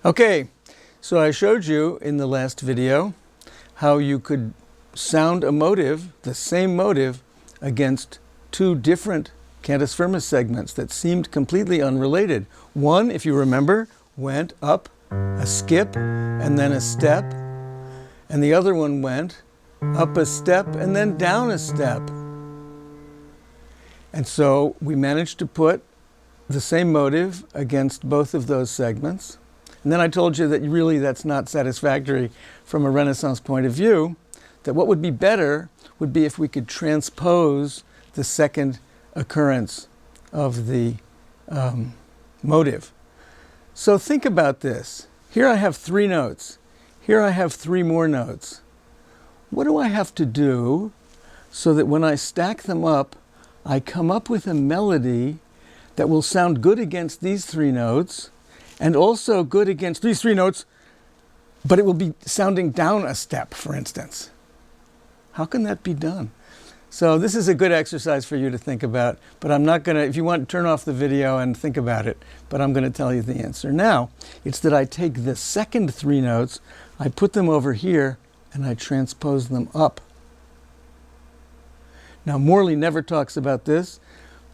Okay, so I showed you in the last video how you could sound a motive, the same motive, against two different cantus firmus segments that seemed completely unrelated. One, if you remember, went up a skip and then a step, and the other one went up a step and then down a step. And so we managed to put the same motive against both of those segments. And then I told you that really that's not satisfactory from a Renaissance point of view, that what would be better would be if we could transpose the second occurrence of the motive. So think about this. Here I have 3 notes. Here I have 3 more notes. What do I have to do so that when I stack them up, I come up with a melody that will sound good against these 3 notes and also good against these 3 notes, but it will be sounding down a step, for instance? How can that be done? So this is a good exercise for you to think about, but I'm not going to, if you want, turn off the video and think about it, but I'm going to tell you the answer now. It's that I take the second 3 notes, I put them over here, and I transpose them up. Now, Morley never talks about this,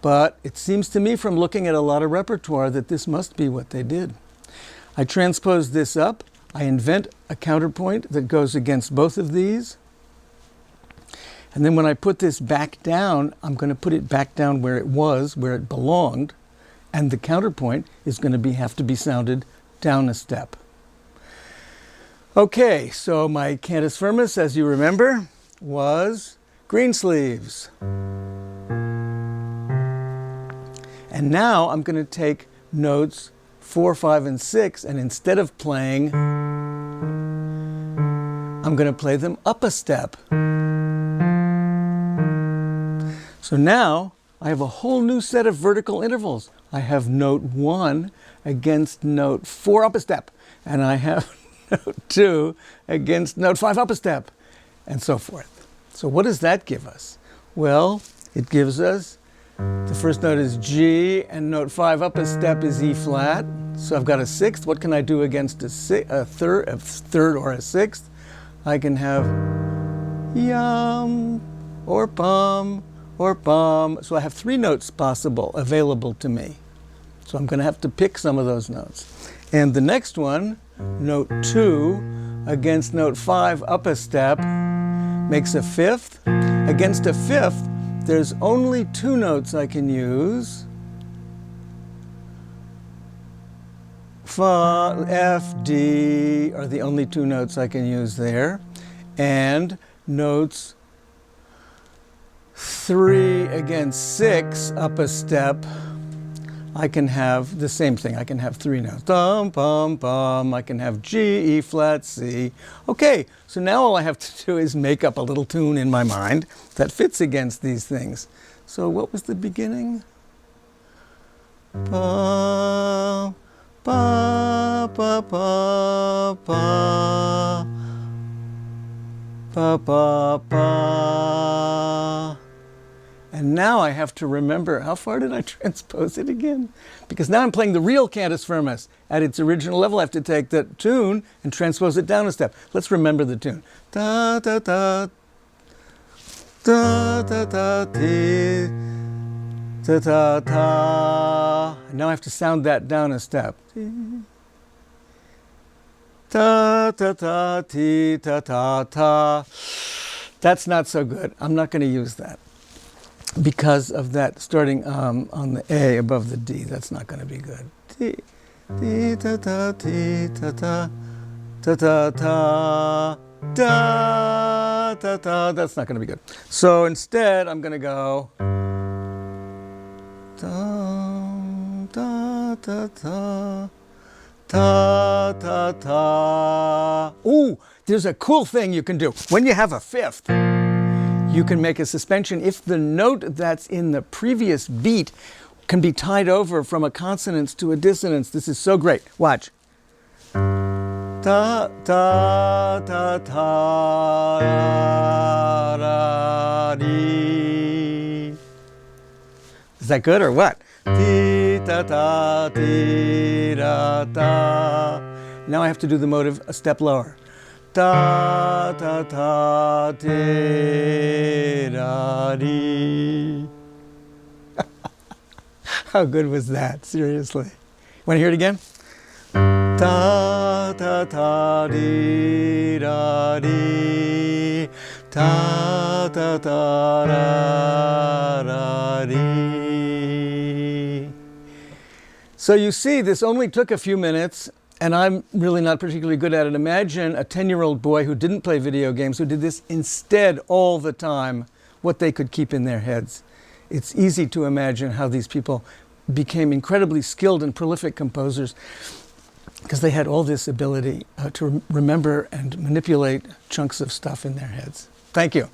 but it seems to me from looking at a lot of repertoire that this must be what they did. I transpose this up, I invent a counterpoint that goes against both of these, and then when I put this back down, I'm going to put it back down where it was, where it belonged, and the counterpoint is going to have to be sounded down a step. Okay, so my cantus firmus, as you remember, was Greensleeves. And now I'm going to take notes 4, 5, and 6, and instead of playing, I'm going to play them up a step. So now I have a whole new set of vertical intervals. I have note 1 against note 4 up a step, and I have note 2 against note 5 up a step, and so forth. So what does that give us? Well, it gives us the first note is G, and note 5 up a step is E flat. So I've got a 6th. What can I do against a third or a 6th? I can have yum or bum or bum. So I have 3 notes possible, available to me. So I'm going to have to pick some of those notes. And the next one, note 2 against note 5 up a step, makes a 5th. Against a 5th, there's only 2 notes I can use. Fa, F, D are the only 2 notes I can use there. And notes 3 against 6 up a step, I can have the same thing. I can have 3 notes. Dum, bum, bum. I can have G, E flat, C. Okay, so now all I have to do is make up a little tune in my mind that fits against these things. So what was the beginning? Ba, ba, ba, ba, ba, ba, ba, ba. And now I have to remember, how far did I transpose it again? Because now I'm playing the real cantus firmus. At its original level, I have to take the tune and transpose it down a step. Let's remember the tune. Da, da, da, da, da, da, ti, da, da, da. And now I have to sound that down a step. Da, da, da, ti, da, da, da. That's not so good. I'm not going to use that, because of that starting on the A above the D. That's not going to be good. T, T, ta, ta, T, ta, ta, ta, ta, ta, da, ta, ta. That's not going to be good. So instead, I'm going to go da, da, ta, ta, ta, ta, ta. Ooh, there's a cool thing you can do. When you have a 5th, you can make a suspension if the note that's in the previous beat can be tied over from a consonance to a dissonance. This is so great. Watch. Ta, ta, ta, ta, da, dee. Is that good or what? Dee, ta, ta, dee, da, da. Now I have to do the motive a step lower. Ta ta ta te da dee. How good was that? Seriously. Want to hear it again? Ta ta ta dee da dee. Ta ta ta da da dee. So you see, this only took a few minutes, and I'm really not particularly good at it. Imagine a 10-year-old boy who didn't play video games, who did this instead all the time, what they could keep in their heads. It's easy to imagine how these people became incredibly skilled and prolific composers because they had all this ability to remember and manipulate chunks of stuff in their heads. Thank you.